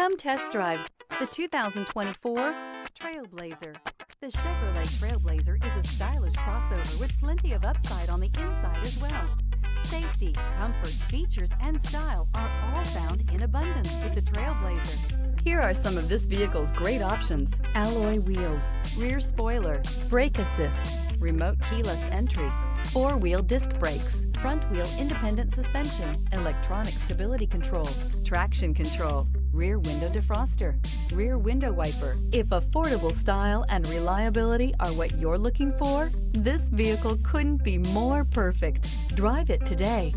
Come test drive the 2024 Trailblazer. The Chevrolet Trailblazer is a stylish crossover with plenty of upside on the inside as well. Safety, comfort, features, and style are all found in abundance with the Trailblazer. Here are some of this vehicle's great options: alloy wheels, rear spoiler, brake assist, remote keyless entry, four-wheel disc brakes, front-wheel independent suspension, electronic stability control, traction control, rear window defroster, rear window wiper. If affordable style and reliability are what you're looking for, this vehicle couldn't be more perfect. Drive it today.